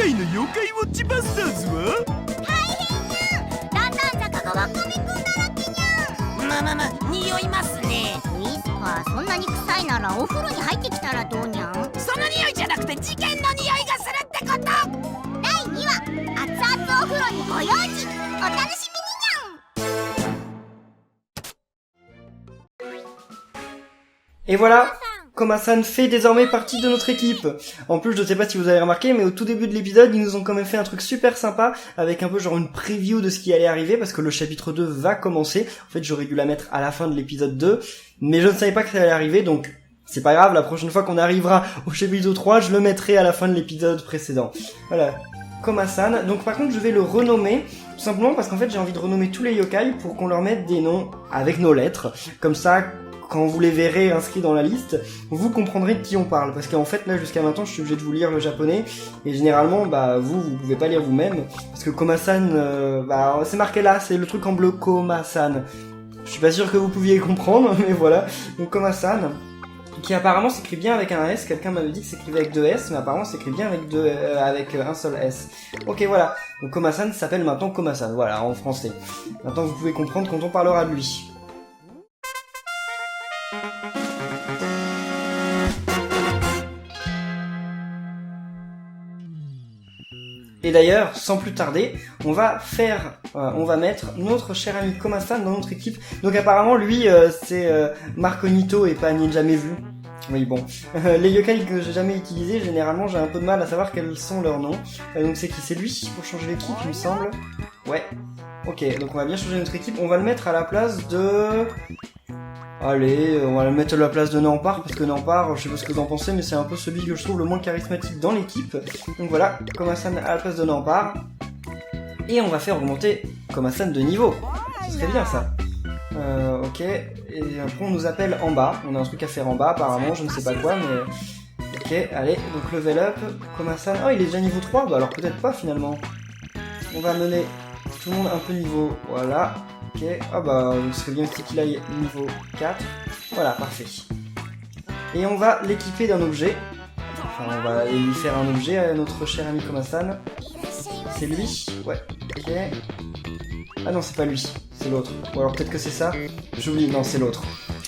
界の妖怪ウォッチバスターズは大変にゃん。だんだん坂がわかめくんだらけにゃん。匂いますね。ウィスパー、そんなに臭いならお風呂に入ってきたらどうにゃん。その匂いじゃなくて事件の匂いがするってこと。第2話、熱々お風呂にご用心。お楽しみににゃん。 Et voilà, Koma-san fait désormais partie de notre équipe. En plus, je sais pas si vous avez remarqué, mais au tout début de l'épisode, ils nous ont quand même fait un truc super sympa, avec un peu genre une preview de ce qui allait arriver, parce que le chapitre 2 va commencer. En fait, j'aurais dû la mettre à la fin de l'épisode 2, mais je ne savais pas que ça allait arriver, donc c'est pas grave, la prochaine fois qu'on arrivera au chapitre 3, je le mettrai à la fin de l'épisode précédent. Voilà, Koma-san. Donc par contre, je vais le renommer, tout simplement parce qu'en fait, j'ai envie de renommer tous les yokai pour qu'on leur mette des noms avec nos lettres. Comme ça, quand vous les verrez inscrits dans la liste, vous comprendrez de qui on parle. Parce qu'en fait, là, jusqu'à maintenant, je suis obligé de vous lire le japonais. Et généralement, vous pouvez pas lire vous-même. Parce que Koma-san, c'est marqué là, c'est le truc en bleu, Koma-san. Je suis pas sûr que vous pouviez comprendre, mais voilà. Donc Koma-san, qui apparemment s'écrit bien avec un S. Quelqu'un m'avait dit que s'écrivait avec 2 S, mais apparemment s'écrit bien avec un seul S. Ok, voilà. Donc Koma-san s'appelle maintenant Koma-san, voilà, en français. Maintenant, vous pouvez comprendre quand on parlera de lui. Et d'ailleurs, sans plus tarder, on va mettre notre cher ami Koma-san dans notre équipe. Donc apparemment, lui, c'est Marconito et pas Ninja Mevu. Oui, bon. Les yokai que j'ai jamais utilisés, généralement, j'ai un peu de mal à savoir quels sont leurs noms. Donc c'est qui? C'est lui, pour changer l'équipe, il me semble. Ouais. Ok, donc on va bien changer notre équipe. On va le mettre à la place de... Allez, on va le mettre à la place de Nampar, parce que Nampar, je sais pas ce que vous en pensez, mais c'est un peu celui que je trouve le moins charismatique dans l'équipe. Donc voilà, Koma-san à la place de Nampar. Et on va faire augmenter Koma-san de niveau. Ce serait bien ça. Ok, et après on nous appelle en bas. On a un truc à faire en bas apparemment, je ne sais pas quoi, mais... Ok, allez, donc level up, Koma-san... Oh, il est déjà niveau 3, bah alors peut-être pas finalement. On va mener tout le monde un peu niveau... Voilà. Ok, ah bah, ce serait bien aussi qu'il aille niveau 4. Voilà, parfait. Et on va l'équiper d'un objet. Enfin, on va lui faire un objet à notre cher ami Koma-san. C'est lui? Ouais, ok. Ah non, c'est pas lui, c'est l'autre. Ou alors peut-être que c'est ça. J'oublie, non, c'est l'autre.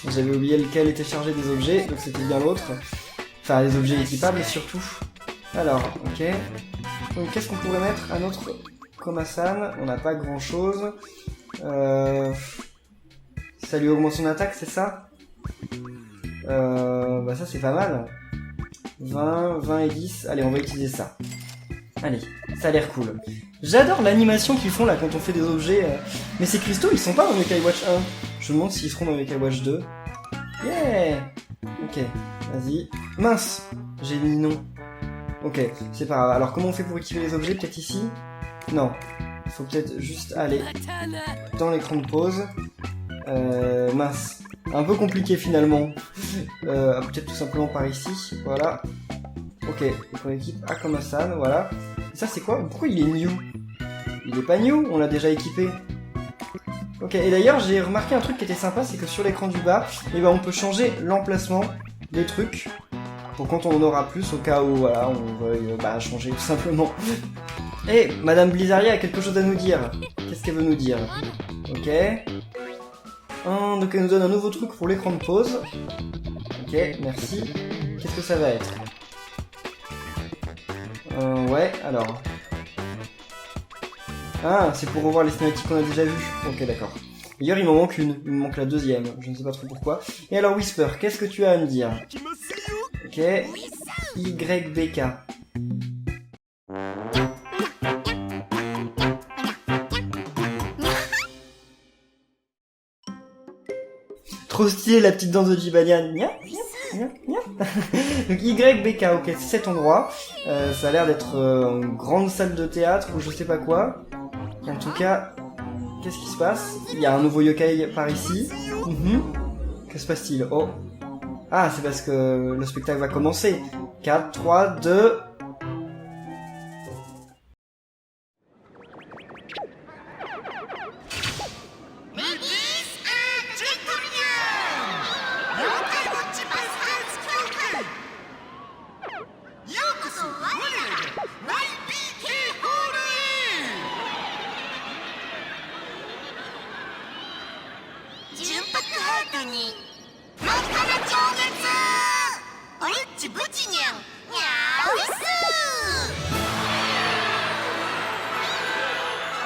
J'avais oublié lequel était chargé des objets, donc c'était bien l'autre. Enfin, les objets équipables surtout. Alors, ok. Donc qu'est-ce qu'on pourrait mettre à notre Koma-san? On n'a pas grand-chose. Ça lui augmente son attaque, c'est ça? Bah ça c'est pas mal. 20, 20 et 10. Allez, on va utiliser ça. Allez, ça a l'air cool. J'adore l'animation qu'ils font là quand on fait des objets. Mais ces cristaux, ils sont pas dans Yokai Watch 1. Je me demande s'ils seront dans Yokai Watch 2. Yeah. Ok, vas-y. Mince, j'ai mis non. Ok, c'est pas grave. Alors comment on fait pour équiper les objets? Peut-être ici? Non. Il faut peut-être juste aller dans l'écran de pause. Mince. Un peu compliqué finalement. Peut-être tout simplement par ici. Voilà. Ok, donc on équipe à Koma-san, voilà. Et ça c'est quoi? Pourquoi il est new? Il est pas new, on l'a déjà équipé. Ok, et d'ailleurs j'ai remarqué un truc qui était sympa, c'est que sur l'écran du bas, on peut changer l'emplacement des trucs. Pour quand on en aura plus, au cas où voilà, on veuille changer tout simplement. Et Madame Blizzardia a quelque chose à nous dire. Qu'est-ce qu'elle veut nous dire? Ok. Donc elle nous donne un nouveau truc pour l'écran de pause. Ok, merci. Qu'est-ce que ça va être? Ouais, alors... Ah, c'est pour revoir les cinématiques qu'on a déjà vues. Ok, d'accord. D'ailleurs, il m'en manque une. Il me manque la deuxième. Je ne sais pas trop pourquoi. Et alors, Whisper, qu'est-ce que tu as à me dire? Ok. YBK. Trop stylé la petite danse de Jibanian. Donc YBK, ok, c'est cet endroit. Ça a l'air d'être une grande salle de théâtre ou je sais pas quoi. En tout cas, qu'est-ce qui se passe? Il y a un nouveau yokai par ici. Que se passe-t-il? Oh. Ah, c'est parce que le spectacle va commencer. 4, 3, 2... ークに真っ赤な超月オレッチブチニャンにゃーウィス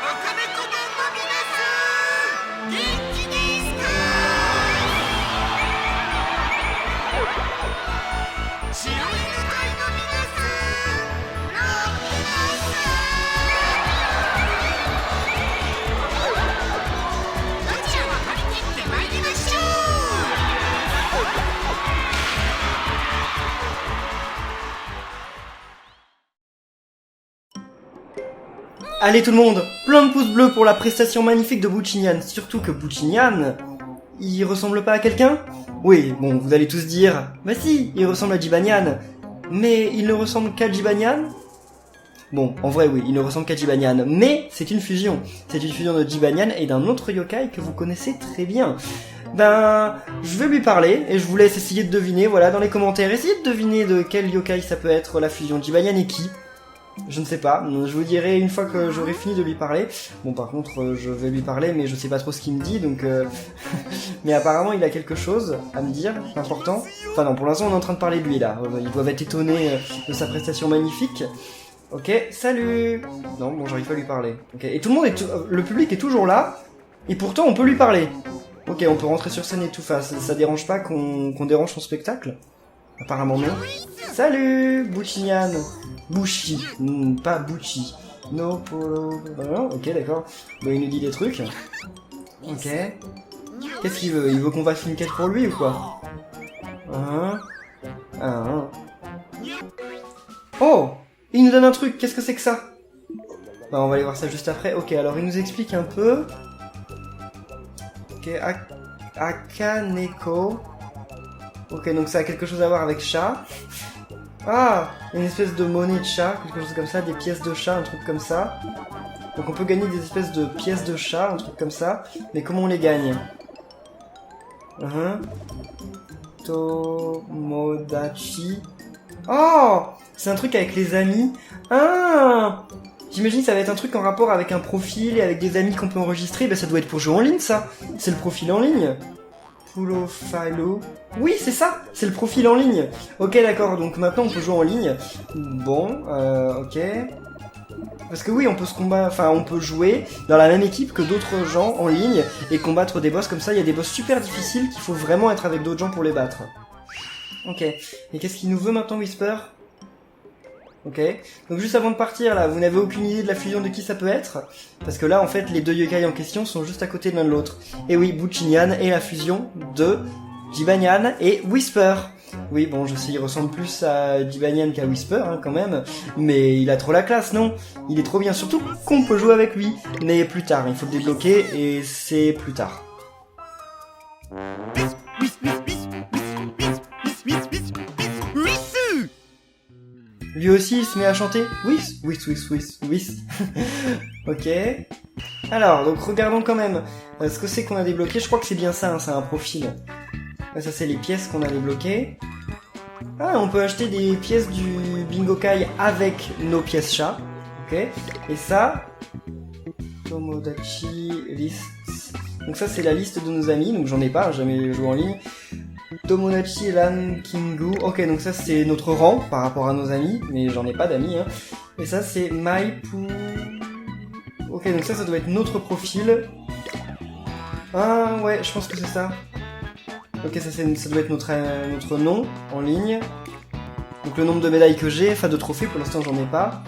赤猫団の皆さん元気ですか白犬隊の皆さん乗ってますどちらも張り切って参りましょう。Allez tout le monde, plein de pouces bleus pour la prestation magnifique de Buchinian. Surtout que Buchinian, il ressemble pas à quelqu'un? Oui, bon, vous allez tous dire, bah si, il ressemble à Jibanyan. Mais il ne ressemble qu'à Jibanyan? Bon, en vrai oui, il ne ressemble qu'à Jibanyan, mais c'est une fusion. C'est une fusion de Jibanyan et d'un autre yokai que vous connaissez très bien. Ben, je vais lui parler et je vous laisse essayer de deviner, voilà, dans les commentaires. Essayez de deviner de quel yokai ça peut être la fusion Jibanyan et qui. Je ne sais pas, je vous dirai une fois que j'aurai fini de lui parler. Bon par contre je vais lui parler mais je sais pas trop ce qu'il me dit donc mais apparemment il a quelque chose à me dire, important. Enfin non, pour l'instant on est en train de parler de lui là, ils doivent être étonnés de sa prestation magnifique. Ok, salut. Non bon j'arrive pas à lui parler. Ok, et tout le monde le public est toujours là et pourtant on peut lui parler. Ok, on peut rentrer sur scène et tout, enfin, ça dérange pas qu'on dérange son spectacle? Apparemment non. Salut Buchinian. Bushi, pas Buchi. No polo. Ok, d'accord. Bon, il nous dit des trucs. Ok. Qu'est-ce qu'il veut? Il veut qu'on fasse une quête pour lui ou quoi? Oh! Il nous donne un truc, qu'est-ce que c'est que ça? Bah, on va aller voir ça juste après. Ok, alors il nous explique un peu. Ok, Akaneko. Ok, donc ça a quelque chose à voir avec chat. Ah, une espèce de monnaie de chat, quelque chose comme ça, des pièces de chat, un truc comme ça. Donc on peut gagner des espèces de pièces de chat, un truc comme ça. Mais comment on les gagne? Tomodachi. Oh, c'est un truc avec les amis. Ah, j'imagine que ça va être un truc en rapport avec un profil et avec des amis qu'on peut enregistrer. Ben ça doit être pour jouer en ligne ça. C'est le profil en ligne. Profilo. Oui, c'est ça, c'est le profil en ligne. Ok, d'accord, donc maintenant on peut jouer en ligne. Bon, ok. Parce que oui, on peut se combattre, enfin on peut jouer dans la même équipe que d'autres gens en ligne et combattre des boss comme ça. Il y a des boss super difficiles qu'il faut vraiment être avec d'autres gens pour les battre. Ok, et qu'est-ce qu'il nous veut maintenant, Whisper? Ok, donc juste avant de partir là, vous n'avez aucune idée de la fusion de qui ça peut être? Parce que là en fait les deux yokai en question sont juste à côté de l'un de l'autre. Et oui, Buchinian est la fusion de Jibanyan et Whisper. Oui bon, je sais, il ressemble plus à Jibanyan qu'à Whisper hein, quand même, mais il a trop la classe, non? Il est trop bien, surtout qu'on peut jouer avec lui. Mais plus tard, il faut le débloquer et c'est plus tard. Lui aussi, il se met à chanter. Whis. Ok. Alors, donc regardons quand même ce que c'est qu'on a débloqué. Je crois que c'est bien ça, hein, c'est un profil. Ça, c'est les pièces qu'on a débloquées. Ah, on peut acheter des pièces du Bingo Kai avec nos pièces chats. Ok. Et ça... Tomodachi List. Donc ça, c'est la liste de nos amis. Donc j'en ai pas, jamais joué en ligne. Tomodachi Rankingu. Ok, donc ça c'est notre rang par rapport à nos amis, mais j'en ai pas d'amis. Hein. Et ça c'est Maipu. Ok, donc ça doit être notre profil. Ah ouais, je pense que c'est ça. Ok, ça doit être notre nom en ligne. Donc le nombre de médailles que j'ai, enfin de trophées, pour l'instant j'en ai pas.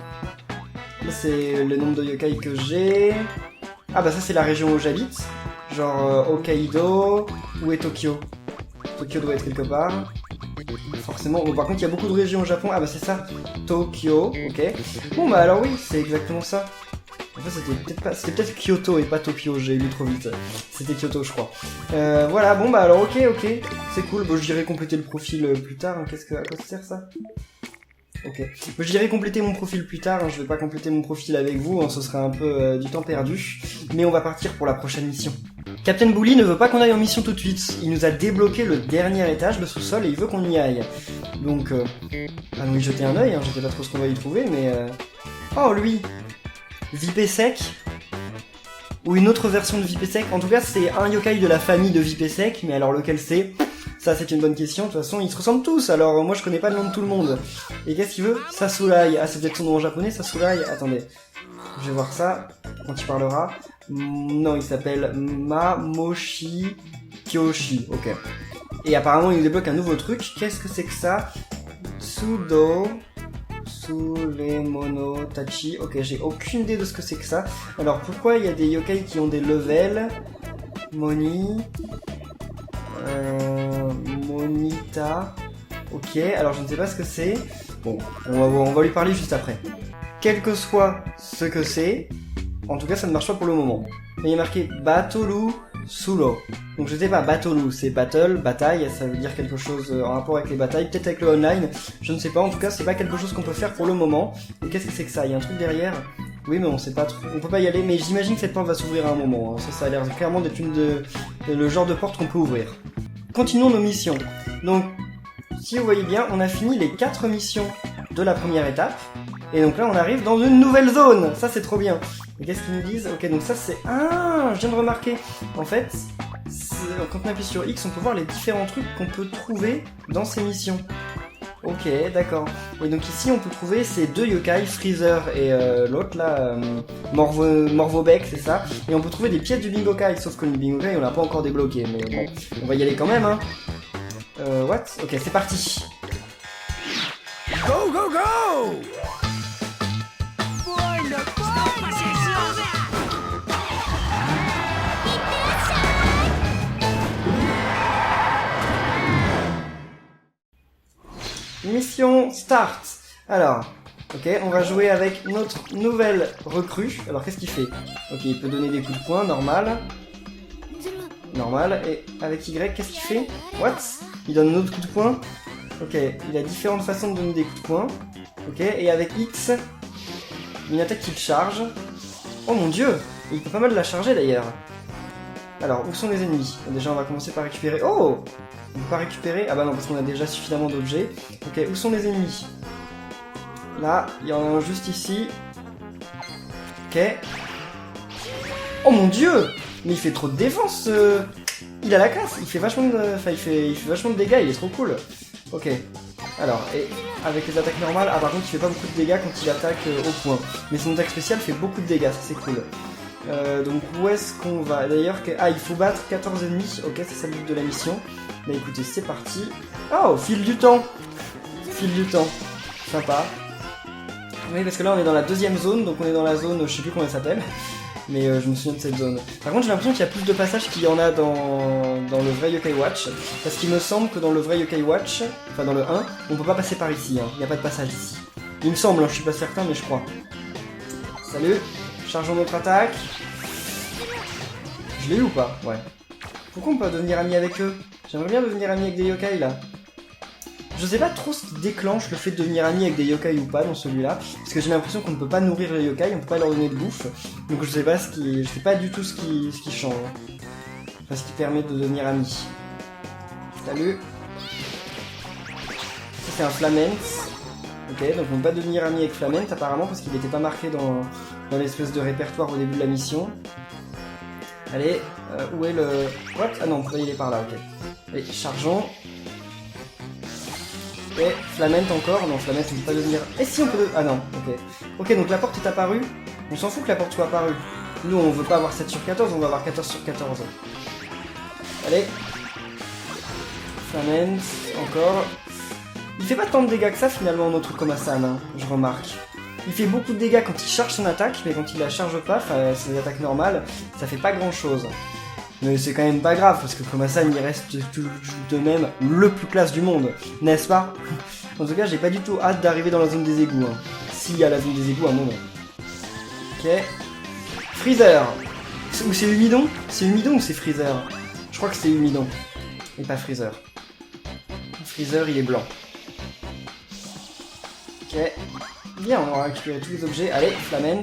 Là c'est le nombre de yokai que j'ai. Ah bah ça c'est la région où j'habite. Genre Hokkaido. Où est Tokyo? Tokyo doit être quelque part. Forcément. Bon, par contre, il y a beaucoup de régions au Japon. Ah bah c'est ça. Tokyo. Ok. Bon bah alors oui, c'est exactement ça. En fait, c'était peut-être Kyoto et pas Tokyo. J'ai lu trop vite. C'était Kyoto, je crois. Voilà. Bon bah alors ok. C'est cool. Bon, j'irai compléter le profil plus tard. Hein. À quoi ça sert ça? Ok. Bon, j'irai compléter mon profil plus tard. Hein. Je vais pas compléter mon profil avec vous. Hein. Ce serait un peu du temps perdu. Mais on va partir pour la prochaine mission. Captain Bully ne veut pas qu'on aille en mission tout de suite. Il nous a débloqué le dernier étage, le sous-sol, et il veut qu'on y aille. Donc, allons y jeter un œil. Hein. Je sais pas trop ce qu'on va y trouver, mais... Oh, lui! Vipé sec. ou une autre version de Vipesec. En tout cas, c'est un yokai de la famille de Vipesec, mais alors lequel c'est? Ça, c'est une bonne question. De toute façon, ils se ressemblent tous, alors moi, je connais pas le nom de tout le monde. Et qu'est-ce qu'il veut? Sasulai. Ah, c'est peut-être son nom en japonais, Sasulai. Attendez, je vais voir ça quand il parlera. Non, il s'appelle Mamoshi Kyoshi. Ok. Et apparemment, il nous débloque un nouveau truc. Qu'est-ce que c'est que ça? Tsudo Sulemono Tachi. Ok, j'ai aucune idée de ce que c'est que ça. Alors, pourquoi il y a des yokai qui ont des levels? Moni... Monita... Ok, alors je ne sais pas ce que c'est. Bon, on va lui parler juste après. Quel que soit ce que c'est, en tout cas, ça ne marche pas pour le moment. Mais il y a marqué Batolu Sulo. Donc je sais pas, Batolu, c'est battle, bataille, ça veut dire quelque chose en rapport avec les batailles, peut-être avec le online, je ne sais pas, en tout cas c'est pas quelque chose qu'on peut faire pour le moment. Et qu'est-ce que c'est que ça? Il y a un truc derrière? Oui mais on sait pas trop, on peut pas y aller, mais j'imagine que cette porte va s'ouvrir à un moment, hein. Ça a l'air clairement d'être le genre de porte qu'on peut ouvrir. Continuons nos missions. Donc, si vous voyez bien, on a fini les 4 missions de la première étape. Et donc là, on arrive dans une nouvelle zone. Ça, c'est trop bien. Et qu'est-ce qu'ils nous disent? Ok, donc ça, c'est... Ah, je viens de remarquer. En fait, quand on appuie sur X, on peut voir les différents trucs qu'on peut trouver dans ces missions. Ok, d'accord. Et donc ici, on peut trouver ces 2 yokai, Freezer et l'autre, là, Morvobek, c'est ça. Et on peut trouver des pièces du Bingokai, sauf que le Bingokai, on l'a pas encore débloqué. Mais bon, on va y aller quand même, hein. What? Ok, c'est parti. Go, go, go! Mission start. Alors, ok, on va jouer avec notre nouvelle recrue. Alors, qu'est-ce qu'il fait? Ok, il peut donner des coups de poing, normal. Normal. Et avec Y, qu'est-ce qu'il fait? What? Il donne un autre coup de poing. Ok, il a différentes façons de donner des coups de poing. Ok, et avec X, une attaque qu'il charge. Oh mon dieu! Il peut pas mal la charger d'ailleurs. Alors, où sont les ennemis? Déjà, on va commencer par récupérer... Oh! On peut pas récupérer? Ah bah non, parce qu'on a déjà suffisamment d'objets. Ok, où sont les ennemis? Là, il y en a un juste ici. Ok. Oh mon dieu! Mais il fait trop de défense, Il a la classe, il fait vachement de... Enfin, il fait vachement de dégâts, il est trop cool. Ok. Alors, et avec les attaques normales... Ah, par contre, il fait pas beaucoup de dégâts quand il attaque au point. Mais son attaque spéciale fait beaucoup de dégâts, ça c'est cool. Donc, où est-ce qu'on va? D'ailleurs, ah, il faut battre 14 ennemis. Ok, c'est ça le but de la mission. Bah écoutez, c'est parti. Oh, fil du temps. Fil du temps. Sympa. Oui, parce que là, on est dans la deuxième zone. Donc, on est dans la zone, je sais plus comment elle s'appelle. Mais je me souviens de cette zone. Par contre, j'ai l'impression qu'il y a plus de passages qu'il y en a dans le vrai Yokai Watch. Parce qu'il me semble que dans le vrai Yokai Watch, enfin dans le 1, on peut pas passer par ici. Hein. Il n'y a pas de passage ici. Il me semble, hein, je suis pas certain, mais je crois. Salut. Chargeons notre attaque. Je l'ai eu ou pas? Ouais. Pourquoi on peut devenir ami avec eux? J'aimerais bien devenir ami avec des yokai là. Je sais pas trop ce qui déclenche le fait de devenir ami avec des yokai ou pas dans celui-là. Parce que j'ai l'impression qu'on ne peut pas nourrir les yokai, on peut pas leur donner de bouffe. Donc je sais pas du tout ce qui change. Enfin, ce qui permet de devenir ami. Salut. Ça c'est un Flament. Ok, donc on peut pas devenir ami avec Flament apparemment parce qu'il n'était pas marqué dans l'espèce de répertoire au début de la mission. Allez, où est le... What? Ah non, il est par là, ok. Allez, chargeons. Et Flament encore. Non, Flament, on peut pas devenir... Et si on peut... Ah non, ok. Ok, donc la porte est apparue. On s'en fout que la porte soit apparue. Nous, on veut pas avoir 7 sur 14, on va avoir 14 sur 14. Allez. Flament, encore. Il fait pas tant de dégâts que ça, finalement, notre Komasan, hein, je remarque. Il fait beaucoup de dégâts quand il charge son attaque, mais quand il la charge pas, enfin ses attaques normales, ça fait pas grand chose. Mais c'est quand même pas grave, parce que Komasan il reste tout de même le plus classe du monde, n'est-ce pas? En tout cas, j'ai pas du tout hâte d'arriver dans la zone des égouts. Hein. S'il y a la zone des égouts à un moment. Ok. Freezer. Ou c'est Humidon? C'est Humidon ou c'est Freezer? Je crois que c'est Humidon. Et pas Freezer. Freezer, il est blanc. Ok. Bien, on aura récupéré tous les objets. Allez, Flament.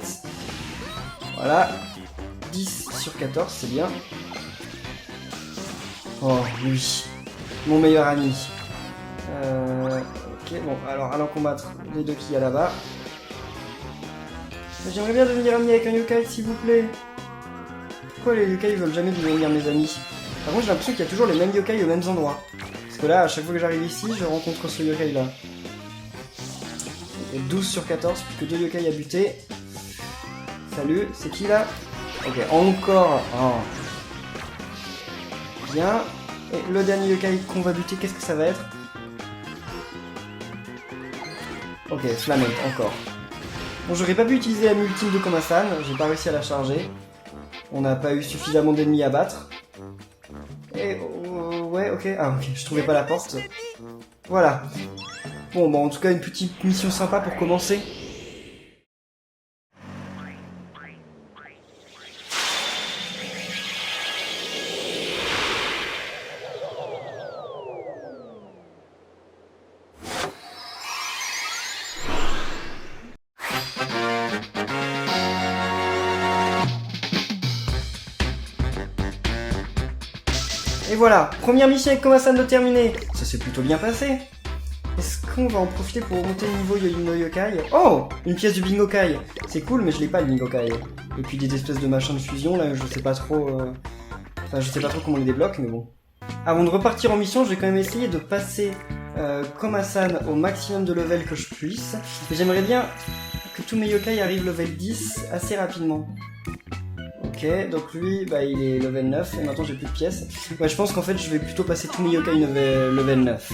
Voilà. 10 sur 14, c'est bien. Oh, oui. Mon meilleur ami. Ok, bon, alors allons combattre les deux qu'il y a là-bas. J'aimerais bien devenir ami avec un yokai, s'il vous plaît. Pourquoi les yokai veulent jamais devenir mes amis? Par contre, j'ai l'impression qu'il y a toujours les mêmes yokai aux mêmes endroits. Parce que là, à chaque fois que j'arrive ici, je rencontre ce yokai là. Donc, 12 sur 14, plus que 2 yokai à buter. Salut, c'est qui là? Ok, encore. Oh. Bien. Et le dernier yokai qu'on va buter, qu'est-ce que ça va être? Ok, Flamette, encore. Bon, j'aurais pas pu utiliser la ultime de Komasan, j'ai pas réussi à la charger. On n'a pas eu suffisamment d'ennemis à battre. Et ouais, ok. Ah, ok, je trouvais pas la porte. Voilà. Bon, bah en tout cas, une petite mission sympa pour commencer. Et voilà, première mission avec Komasan de terminer. Ça s'est plutôt bien passé. Est-ce qu'on va en profiter pour remonter le niveau no yokai? Oh, une pièce du Bingokai. C'est cool, mais je l'ai pas le Bingokai. Et puis des espèces de machins de fusion là, je sais pas trop. Enfin, je sais pas trop comment on les débloque, mais bon. Avant de repartir en mission, je vais quand même essayer de passer Komasan au maximum de level que je puisse. Mais j'aimerais bien que tous mes yokai arrivent level 10 assez rapidement. Ok, donc lui, bah il est level 9 et maintenant j'ai plus de pièces. Ouais, je pense qu'en fait je vais plutôt passer tous mes yokai level 9.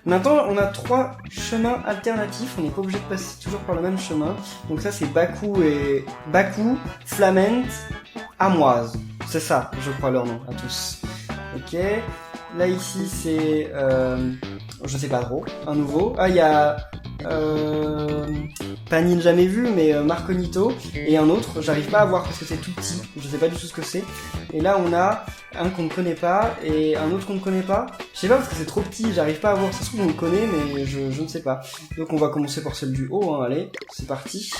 Maintenant on a 3 chemins alternatifs, on n'est pas obligé de passer toujours par le même chemin. Donc ça c'est Baku, Flamette, Amoise. C'est ça, je crois leur nom à tous. Ok, là ici c'est... je sais pas trop, un nouveau. Ah il y a... pas Ninja jamais vu, mais Marconito, et un autre, j'arrive pas à voir parce que c'est tout petit, je sais pas du tout ce que c'est. Et là on a un qu'on ne connaît pas, et un autre qu'on ne connaît pas. Je sais pas parce que c'est trop petit, j'arrive pas à voir, ça se trouve on le connaît, mais je ne sais pas. Donc on va commencer par celle du haut, hein, allez, c'est parti.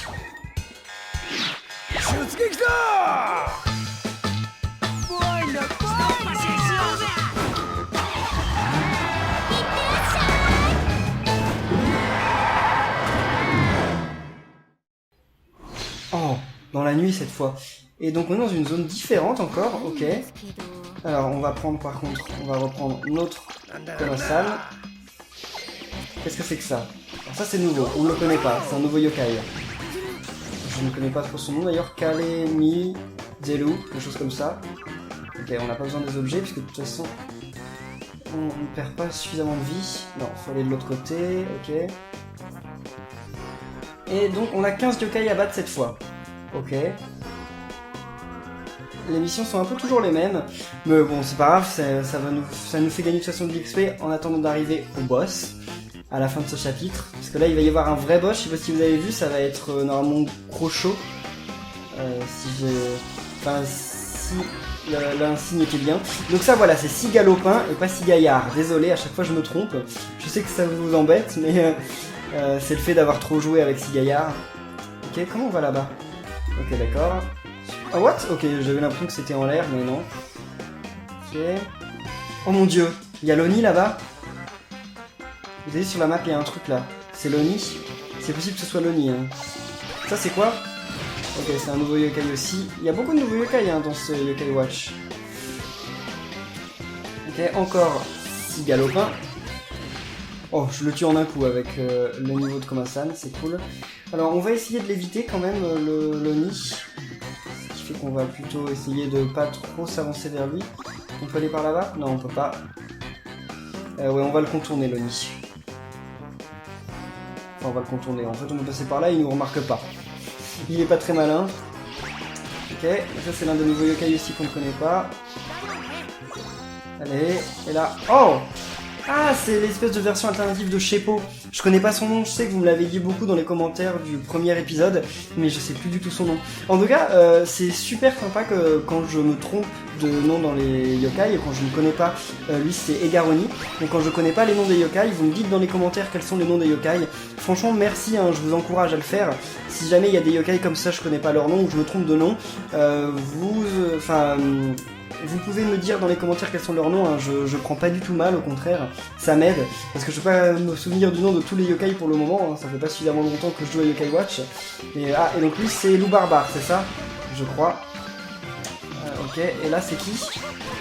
Oh, dans la nuit cette fois. Et donc on est dans une zone différente encore, ok. Alors on va prendre par contre, on va reprendre notre Komasan. Qu'est-ce que c'est que ça? Alors ça c'est nouveau, on ne le connaît pas, c'est un nouveau yokai. Je ne connais pas trop son nom d'ailleurs, Kalemi Zelu, quelque chose comme ça. Ok, on n'a pas besoin des objets puisque de toute façon on ne perd pas suffisamment de vie. Non, faut aller de l'autre côté, ok. Et donc on a 15 yokai à battre cette fois. Ok. Les missions sont un peu toujours les mêmes. Mais bon, c'est pas grave, ça nous fait gagner de toute façon de l'XP en attendant d'arriver au boss. À la fin de ce chapitre. Parce que là il va y avoir un vrai boss, je sais pas si vous avez vu, ça va être normalement gros chaud. Si l'insigne était bien. Donc ça voilà, c'est 6 galopins et pas 6 gaillards. Désolé, à chaque fois je me trompe. Je sais que ça vous embête, mais... c'est le fait d'avoir trop joué avec 6 gaillards. Ok, comment on va là-bas? Ok, d'accord. Oh, what? Ok, j'avais l'impression que c'était en l'air, mais non. Ok. Oh mon dieu, il y a l'Oni là-bas. Vous voyez sur la map, il y a un truc là. C'est l'Oni. C'est possible que ce soit l'Oni. Hein. Ça, c'est quoi? Ok, c'est un nouveau yokai aussi. Il y a beaucoup de nouveaux yokai hein, dans ce Yokai Watch. Ok, encore 6 galopins. Oh, je le tue en un coup avec le niveau de Komasan, c'est cool. Alors, on va essayer de l'éviter quand même, le nid. Ce qui fait qu'on va plutôt essayer de pas trop s'avancer vers lui. On peut aller par là-bas? Non, on peut pas. Ouais, on va le contourner, le nid. Enfin, on va le contourner. En fait, on va passer par là, il nous remarque pas. Il est pas très malin. Ok, ça c'est l'un des nouveaux yokai aussi qu'on ne connaît pas. Allez, et là... Oh! Ah, c'est l'espèce de version alternative de Sheppo. Je connais pas son nom, je sais que vous me l'avez dit beaucoup dans les commentaires du premier épisode, mais je sais plus du tout son nom. En tout cas, c'est super sympa que quand je me trompe de nom dans les yokai, et quand je ne connais pas, lui c'est Egaroni. Donc quand je connais pas les noms des yokai, vous me dites dans les commentaires quels sont les noms des yokai. Franchement, merci, hein, je vous encourage à le faire. Si jamais il y a des yokai comme ça, je connais pas leur nom, ou je me trompe de nom, vous pouvez me dire dans les commentaires quels sont leurs noms, hein. Je prends pas du tout mal, au contraire, ça m'aide, parce que je peux pas me souvenir du nom de tous les yokai pour le moment, hein. Ça fait pas suffisamment longtemps que je joue à Yokai Watch. Et donc lui c'est Loup Barbare, c'est ça? Je crois. Ok, et là c'est qui?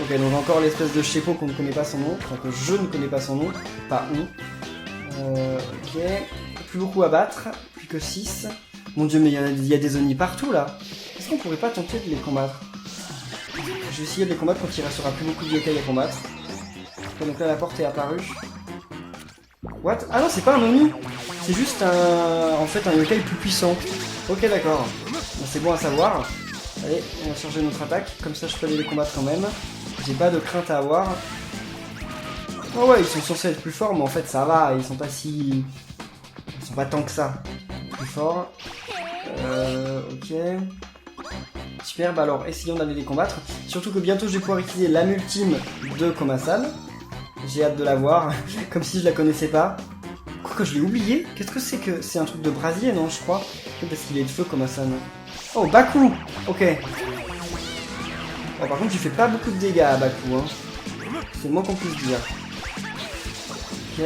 Ok, donc encore l'espèce de Sheppo qu'on ne connaît pas son nom, enfin que je ne connais pas son nom, pas on. Ok, plus beaucoup à battre, plus que 6. Mon dieu, mais il y a des Oni partout là. Est-ce qu'on pourrait pas tenter de les combattre? Je vais essayer de les combattre quand il restera plus beaucoup de yokai à combattre. Ok, donc là la porte est apparue. What? Ah non, c'est pas un Oni, c'est juste en fait un yokai plus puissant. Ok, d'accord. C'est bon à savoir. Allez, on va changer notre attaque, comme ça je peux aller les combattre quand même. J'ai pas de crainte à avoir. Oh ouais, ils sont censés être plus forts, mais en fait ça va, ils sont pas si... Ils sont pas tant que ça. Plus forts. Ok. Super, bah alors essayons d'aller les combattre. Surtout que bientôt je vais pouvoir utiliser l'âme ultime de Komasan. J'ai hâte de la voir, comme si je la connaissais pas. Quoi que je l'ai oublié? Qu'est-ce que c'est que... C'est un truc de brasier, non, je crois? Parce qu'il est de feu, Komasan. Oh, Baku! Ok. Oh, par contre, tu fais pas beaucoup de dégâts à Baku, hein. C'est le moins qu'on puisse dire. Ok.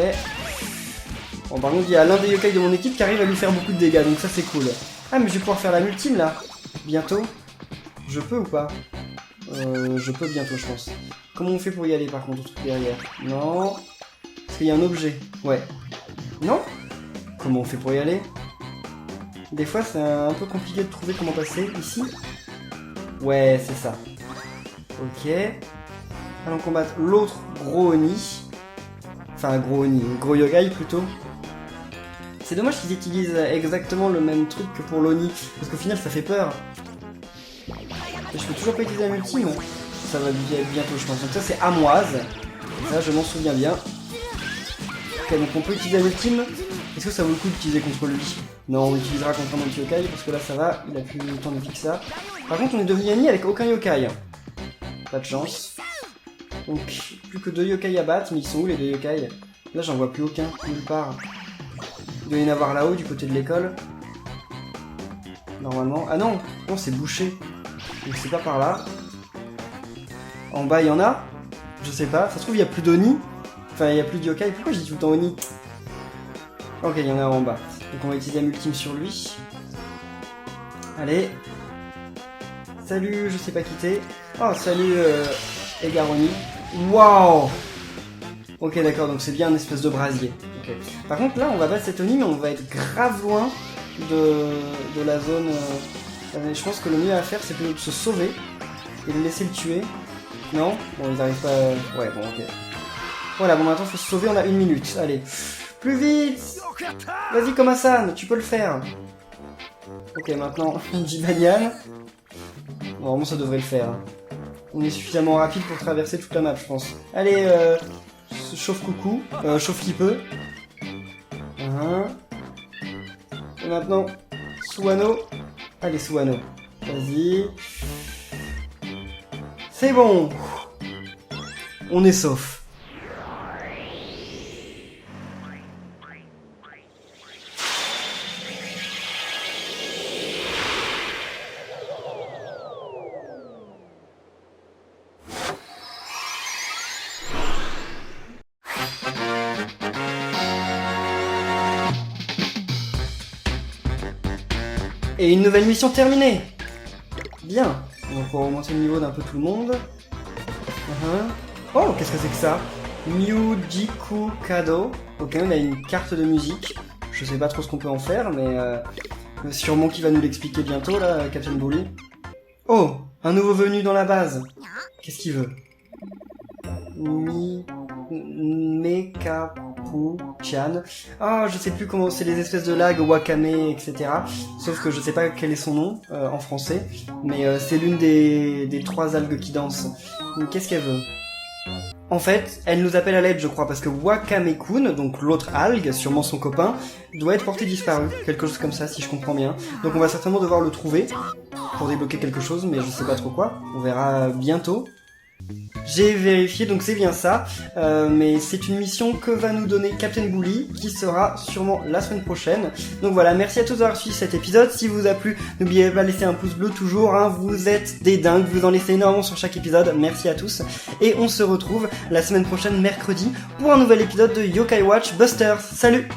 Bon, par contre, il y a l'un des yokai de mon équipe qui arrive à lui faire beaucoup de dégâts, donc ça c'est cool. Ah, mais je vais pouvoir faire la ultime, là. Bientôt. Je peux ou pas? Je peux bientôt, je pense. Comment on fait pour y aller, par contre, au truc derrière? Non. Est-ce qu'il y a un objet? Ouais. Non? Comment on fait pour y aller? Des fois, c'est un peu compliqué de trouver comment passer. Ici? Ouais, c'est ça. Ok. Allons combattre l'autre gros Oni. Enfin, gros Oni. Gros yokai, plutôt. C'est dommage qu'ils utilisent exactement le même truc que pour l'Oni. Parce qu'au final, ça fait peur. Et je peux toujours pas utiliser la ultime. Ça va bientôt, je pense. Donc ça, c'est Amoise. Ça, je m'en souviens bien. Ok, donc on peut utiliser la ultime. Est-ce que ça vaut le coup d'utiliser contre lui? Non, on l'utilisera contre un autre yokai, parce que là ça va, il a plus le temps de vie que ça. Par contre, on est devenu amis avec aucun yokai. Pas de chance. Donc, plus que 2 yokai à battre, mais ils sont où les 2 yokai? Là, j'en vois plus aucun, nulle part. Il doit y en avoir là-haut, du côté de l'école. Normalement. Ah non, non, c'est bouché. Donc c'est pas par là. En bas, il y en a? Je sais pas, ça se trouve, il y a plus d'Oni. Enfin, il y a plus de yokai. Pourquoi je dis tout le temps Oni? Ok, il y en a en bas. Donc on va utiliser la ultime sur lui. Allez. Salut, je sais pas quitter. Oh, salut Egaroni. Waouh. Ok, d'accord, donc c'est bien un espèce de brasier. Okay. Par contre, là, on va battre cet Oni, mais on va être grave loin de la zone. Je pense que le mieux à faire, c'est plutôt de se sauver et de laisser le tuer. Non? Bon, ils arrivent pas... Ouais, bon, ok. Voilà, bon, maintenant, faut se sauver, on a 1 minute. Allez. Plus vite! Vas-y, Komasan, tu peux le faire. Ok, maintenant, Jibanyan. Normalement, ça devrait le faire. On est suffisamment rapide pour traverser toute la map, je pense. Allez, chauffe coucou. Chauffe qui peut. Et maintenant, Suwano. Allez, Suwano. Vas-y. C'est bon! On est sauf. Et une nouvelle mission terminée. Bien. On va pouvoir remonter le niveau d'un peu tout le monde. Oh, qu'est-ce que c'est que ça? Myujiku Kado. Ok, on a une carte de musique. Je sais pas trop ce qu'on peut en faire, mais sûrement qu'il va nous l'expliquer bientôt, là, Captain Bully. Oh, un nouveau venu dans la base. Qu'est-ce qu'il veut? Mekapu-chan. Ah, je sais plus comment, c'est les espèces de lag, wakame, etc. Sauf que je sais pas quel est son nom en français, mais c'est l'une des 3 algues qui dansent. Qu'est-ce qu'elle veut? En fait, elle nous appelle à l'aide, je crois, parce que Wakame-kun, donc l'autre algue, sûrement son copain, doit être porté disparu, quelque chose comme ça, si je comprends bien. Donc on va certainement devoir le trouver pour débloquer quelque chose, mais je sais pas trop quoi. On verra bientôt. J'ai vérifié, donc c'est bien ça, mais c'est une mission que va nous donner Captain Bully, qui sera sûrement la semaine prochaine. Donc voilà, merci à tous d'avoir suivi cet épisode. Si vous a plu, n'oubliez pas de laisser un pouce bleu toujours, hein, vous êtes des dingues, vous en laissez énormément sur chaque épisode, merci à tous. Et on se retrouve la semaine prochaine, mercredi, pour un nouvel épisode de Yokai Watch Busters. Salut!